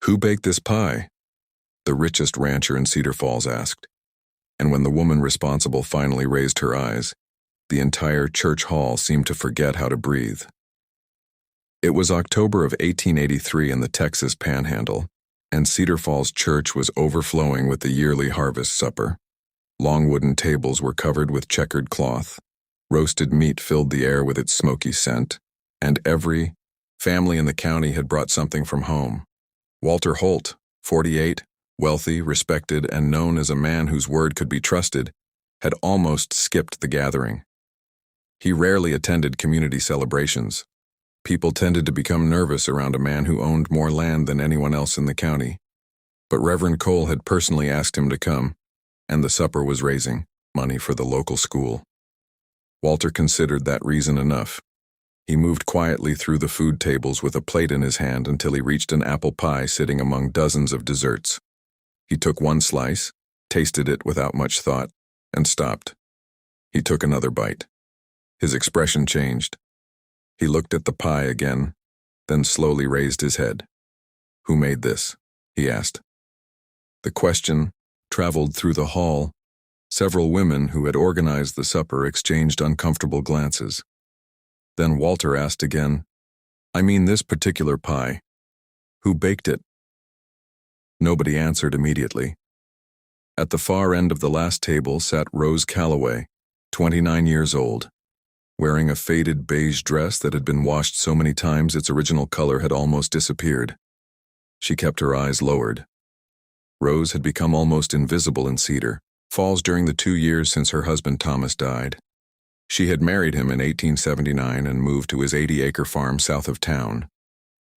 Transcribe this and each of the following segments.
"Who baked this pie?" the richest rancher in Cedar Falls asked. And when the woman responsible finally raised her eyes, the entire church hall seemed to forget how to breathe. It was October of 1883 in the Texas Panhandle, and Cedar Falls Church was overflowing with the yearly harvest supper. Long wooden tables were covered with checkered cloth. Roasted meat filled the air with its smoky scent, and every family in the county had brought something from home. Walter Holt, 48, wealthy, respected, and known as a man whose word could be trusted, had almost skipped the gathering. He rarely attended community celebrations. People tended to become nervous around a man who owned more land than anyone else in the county. But Reverend Cole had personally asked him to come, and the supper was raising money for the local school. Walter considered that reason enough. He moved quietly through the food tables with a plate in his hand until he reached an apple pie sitting among dozens of desserts. He took one slice, tasted it without much thought, and stopped. He took another bite. His expression changed. He looked at the pie again, then slowly raised his head. "Who made this?" he asked. The question traveled through the hall. Several women who had organized the supper exchanged uncomfortable glances. Then Walter asked again, "I mean this particular pie. Who baked it?" Nobody answered immediately. At the far end of the last table sat Rose Callaway, 29 years old, wearing a faded beige dress that had been washed so many times its original color had almost disappeared. She kept her eyes lowered. Rose had become almost invisible in Cedar Falls during the 2 years since her husband Thomas died. She had married him in 1879 and moved to his 80-acre farm south of town.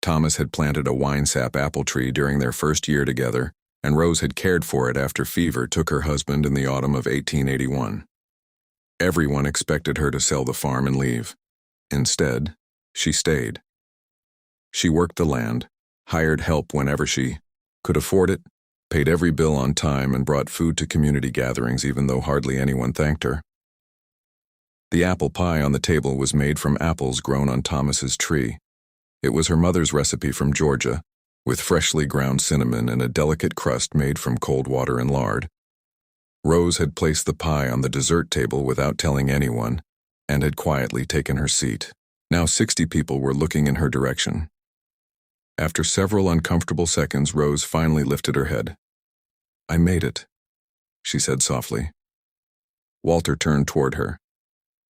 Thomas had planted a winesap apple tree during their first year together, and Rose had cared for it after fever took her husband in the autumn of 1881. Everyone expected her to sell the farm and leave. Instead, she stayed. She worked the land, hired help whenever she could afford it, paid every bill on time, and brought food to community gatherings even though hardly anyone thanked her. The apple pie on the table was made from apples grown on Thomas's tree. It was her mother's recipe from Georgia, with freshly ground cinnamon and a delicate crust made from cold water and lard. Rose had placed the pie on the dessert table without telling anyone, and had quietly taken her seat. Now 60 people were looking in her direction. After several uncomfortable seconds, Rose finally lifted her head. "I made it," she said softly. Walter turned toward her.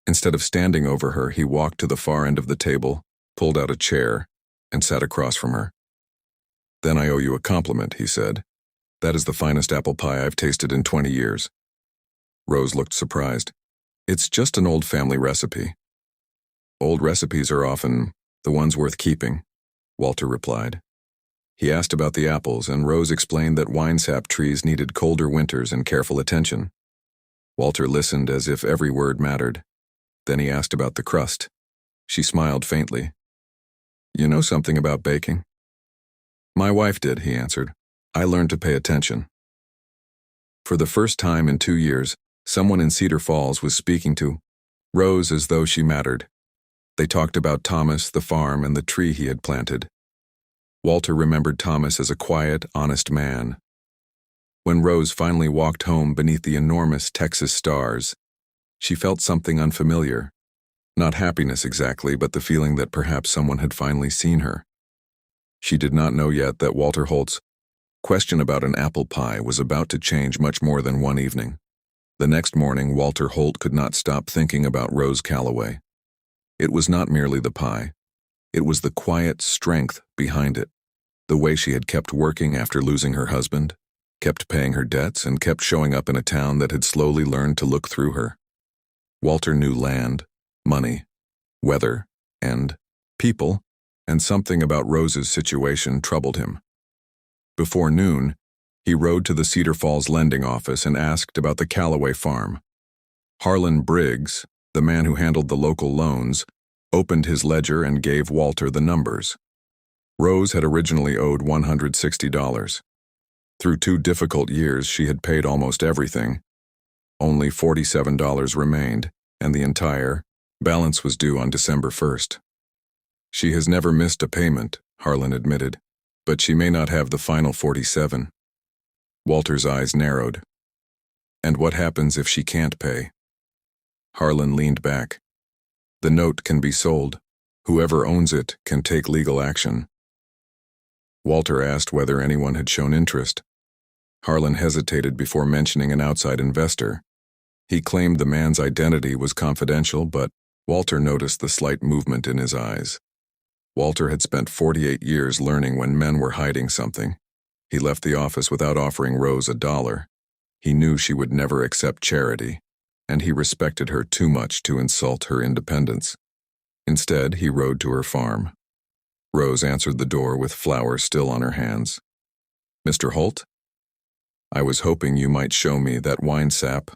Instead of standing over her, he walked to the far end of the table, pulled out a chair, and sat across from her. "Then I owe you a compliment," he said. "That is the finest apple pie I've tasted in 20 years. Rose looked surprised. "It's just an old family recipe." "Old recipes are often the ones worth keeping," Walter replied. He asked about the apples, and Rose explained that winesap trees needed colder winters and careful attention. Walter listened as if every word mattered. Then he asked about the crust. She smiled faintly. "You know something about baking?" "My wife did," he answered. "I learned to pay attention." For the first time in 2 years, someone in Cedar Falls was speaking to Rose as though she mattered. They talked about Thomas, the farm, and the tree he had planted. Walter remembered Thomas as a quiet, honest man. When Rose finally walked home beneath the enormous Texas stars, she felt something unfamiliar. Not happiness exactly, but the feeling that perhaps someone had finally seen her. She did not know yet that Walter Holt's question about an apple pie was about to change much more than one evening. The next morning, Walter Holt could not stop thinking about Rose Callaway. It was not merely the pie. It was the quiet strength behind it. The way she had kept working after losing her husband, kept paying her debts, and kept showing up in a town that had slowly learned to look through her. Walter knew land, money, weather, and people, and something about Rose's situation troubled him. Before noon, he rode to the Cedar Falls lending office and asked about the Callaway farm. Harlan Briggs, the man who handled the local loans, opened his ledger and gave Walter the numbers. Rose had originally owed $160. Through 2 difficult years, she had paid almost everything. Only $47 remained, and the entire balance was due on December 1st. "She has never missed a payment," Harlan admitted. But she may not have the final 47. Walter's eyes narrowed. And what happens if she can't pay? Harlan leaned back. The note can be sold. Whoever owns it can take legal action. Walter asked whether anyone had shown interest. Harlan hesitated before mentioning an outside investor. He claimed the man's identity was confidential, but Walter noticed the slight movement in his eyes. Walter had spent 48 years learning when men were hiding something. He left the office without offering Rose $1. He knew she would never accept charity, and he respected her too much to insult her independence. Instead, he rode to her farm. Rose answered the door with flowers still on her hands. "Mr. Holt? I was hoping you might show me that wine sap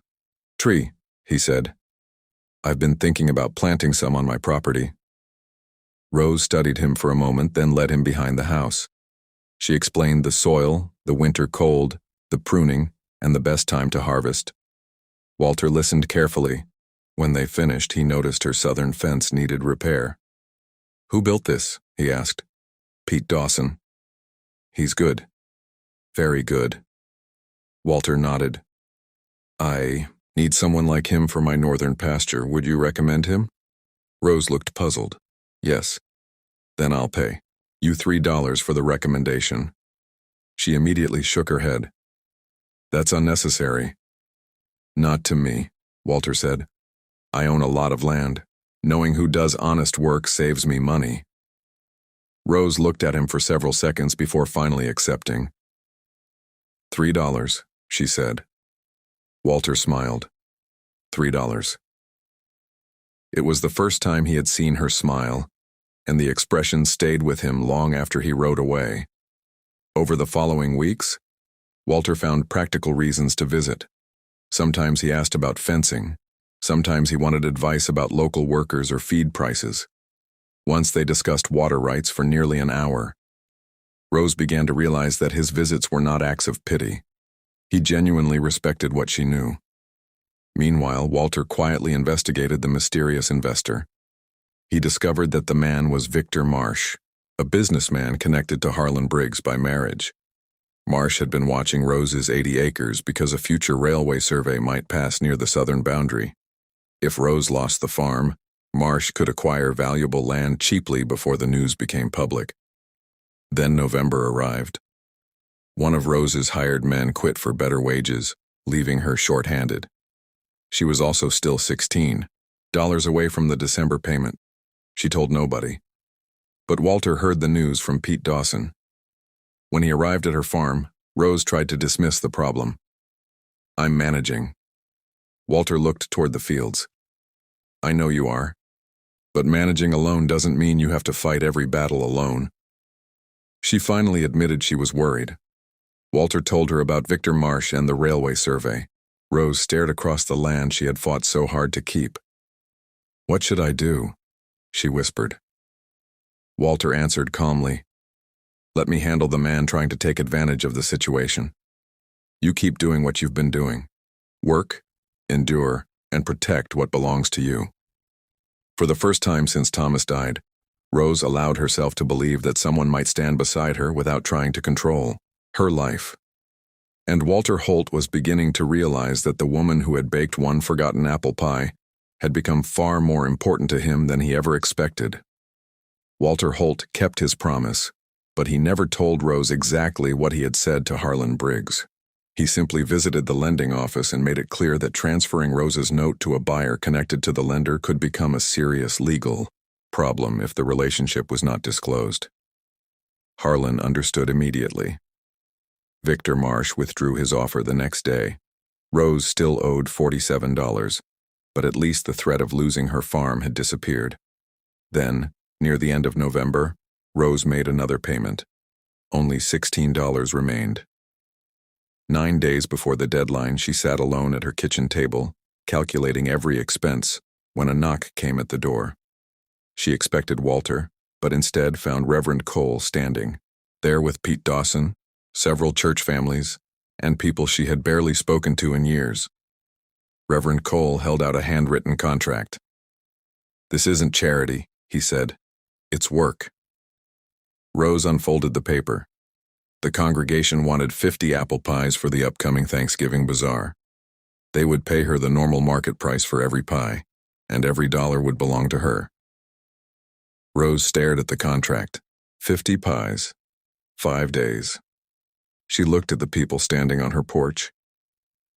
tree," he said. "I've been thinking about planting some on my property." Rose studied him for a moment, then led him behind the house. She explained the soil, the winter cold, the pruning, and the best time to harvest. Walter listened carefully. When they finished, he noticed her southern fence needed repair. "Who built this?" he asked. "Pete Dawson." "He's good." "Very good." Walter nodded. "I need someone like him for my northern pasture. Would you recommend him?" Rose looked puzzled. "Yes." "Then I'll pay you $3 for the recommendation." She immediately shook her head. "That's unnecessary." "Not to me," Walter said. "I own a lot of land. Knowing who does honest work saves me money." Rose looked at him for several seconds before finally accepting. $3, she said. Walter smiled. $3. It was the first time he had seen her smile, and the expression stayed with him long after he rode away. Over the following weeks, Walter found practical reasons to visit. Sometimes he asked about fencing. Sometimes he wanted advice about local workers or feed prices. Once they discussed water rights for nearly an hour. Rose began to realize that his visits were not acts of pity. He genuinely respected what she knew. Meanwhile, Walter quietly investigated the mysterious investor. He discovered that the man was Victor Marsh, a businessman connected to Harlan Briggs by marriage. Marsh had been watching Rose's 80 acres because a future railway survey might pass near the southern boundary. If Rose lost the farm, Marsh could acquire valuable land cheaply before the news became public. Then November arrived. One of Rose's hired men quit for better wages, leaving her short-handed. She was also still $16 away from the December payment. She told nobody. But Walter heard the news from Pete Dawson. When he arrived at her farm, Rose tried to dismiss the problem. "I'm managing." Walter looked toward the fields. "I know you are. But managing alone doesn't mean you have to fight every battle alone." She finally admitted she was worried. Walter told her about Victor Marsh and the railway survey. Rose stared across the land she had fought so hard to keep. "What should I do?" she whispered. Walter answered calmly, "Let me handle the man trying to take advantage of the situation. You keep doing what you've been doing. Work, endure, and protect what belongs to you." For the first time since Thomas died, Rose allowed herself to believe that someone might stand beside her without trying to control her life. And Walter Holt was beginning to realize that the woman who had baked one forgotten apple pie had become far more important to him than he ever expected. Walter Holt kept his promise, but he never told Rose exactly what he had said to Harlan Briggs. He simply visited the lending office and made it clear that transferring Rose's note to a buyer connected to the lender could become a serious legal problem if the relationship was not disclosed. Harlan understood immediately. Victor Marsh withdrew his offer the next day. Rose still owed $47, but at least the threat of losing her farm had disappeared. Then, near the end of November, Rose made another payment. Only $16 remained. 9 days before the deadline, she sat alone at her kitchen table, calculating every expense, when a knock came at the door. She expected Walter, but instead found Reverend Cole standing, there with Pete Dawson, several church families, and people she had barely spoken to in years. Reverend Cole held out a handwritten contract. "This isn't charity," he said. "It's work." Rose unfolded the paper. The congregation wanted 50 apple pies for the upcoming Thanksgiving bazaar. They would pay her the normal market price for every pie, and every dollar would belong to her. Rose stared at the contract. 50 pies. 5 days. She looked at the people standing on her porch.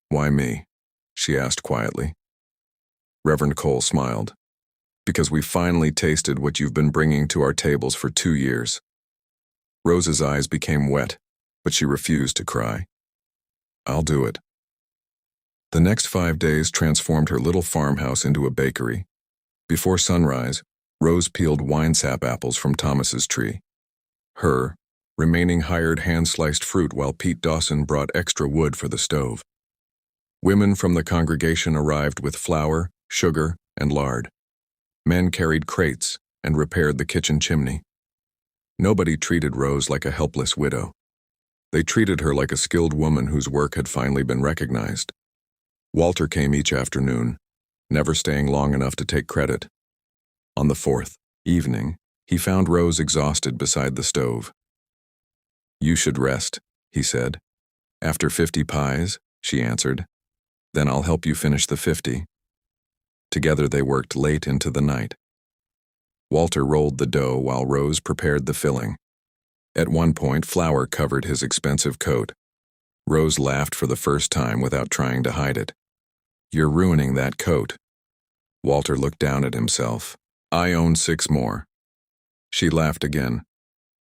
"Why me?" she asked quietly. Reverend Cole smiled. "Because we finally tasted what you've been bringing to our tables for 2 years. Rose's eyes became wet, but she refused to cry. "I'll do it." The next 5 days transformed her little farmhouse into a bakery. Before sunrise, Rose peeled winesap apples from Thomas's tree. Her remaining hired hand-sliced fruit while Pete Dawson brought extra wood for the stove. Women from the congregation arrived with flour, sugar, and lard. Men carried crates and repaired the kitchen chimney. Nobody treated Rose like a helpless widow. They treated her like a skilled woman whose work had finally been recognized. Walter came each afternoon, never staying long enough to take credit. On the 4th evening, he found Rose exhausted beside the stove. "You should rest," he said. "After 50 pies," she answered. "Then I'll help you finish the 50. Together they worked late into the night. Walter rolled the dough while Rose prepared the filling. At one point, flour covered his expensive coat. Rose laughed for the first time without trying to hide it. "You're ruining that coat." Walter looked down at himself. "I own 6 more." She laughed again.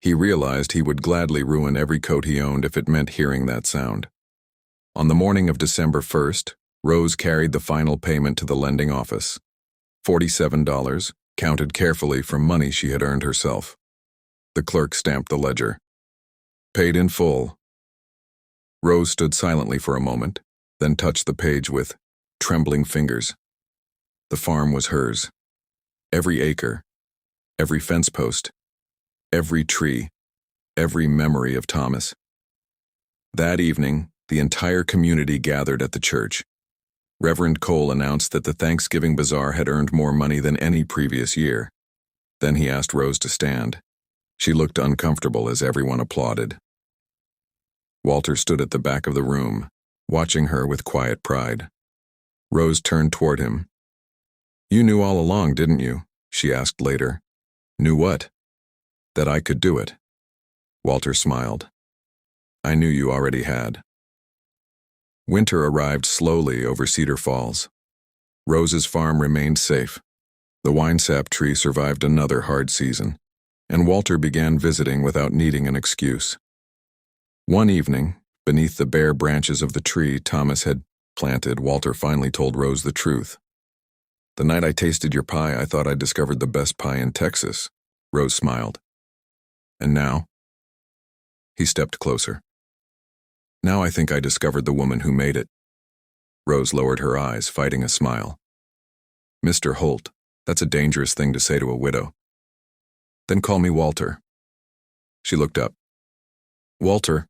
He realized he would gladly ruin every coat he owned if it meant hearing that sound. On the morning of December 1st, Rose carried the final payment to the lending office. $47, counted carefully from money she had earned herself. The clerk stamped the ledger. "Paid in full." Rose stood silently for a moment, then touched the page with trembling fingers. The farm was hers. Every acre, every fence post, every tree, every memory of Thomas. That evening, the entire community gathered at the church. Reverend Cole announced that the Thanksgiving bazaar had earned more money than any previous year. Then he asked Rose to stand. She looked uncomfortable as everyone applauded. Walter stood at the back of the room, watching her with quiet pride. Rose turned toward him. "You knew all along, didn't you?" she asked later. "Knew what?" "That I could do it." Walter smiled. "I knew you already had." Winter arrived slowly over Cedar Falls. Rose's farm remained safe. The winesap tree survived another hard season, and Walter began visiting without needing an excuse. One evening, beneath the bare branches of the tree Thomas had planted, Walter finally told Rose the truth. "The night I tasted your pie, I thought I discovered the best pie in Texas." Rose smiled. "And now?" He stepped closer. "Now I think I discovered the woman who made it." Rose lowered her eyes, fighting a smile. "Mr. Holt, that's a dangerous thing to say to a widow." "Then call me Walter." She looked up. "Walter."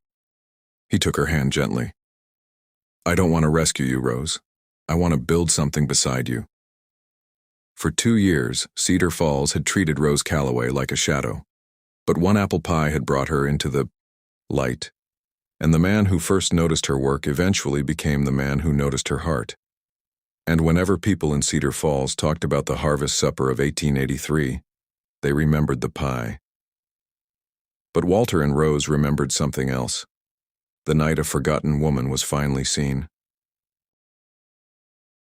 He took her hand gently. "I don't want to rescue you, Rose. I want to build something beside you." For 2 years, Cedar Falls had treated Rose Callaway like a shadow. But one apple pie had brought her into the light. And the man who first noticed her work eventually became the man who noticed her heart. And whenever people in Cedar Falls talked about the harvest supper of 1883, they remembered the pie. But Walter and Rose remembered something else. The night a forgotten woman was finally seen.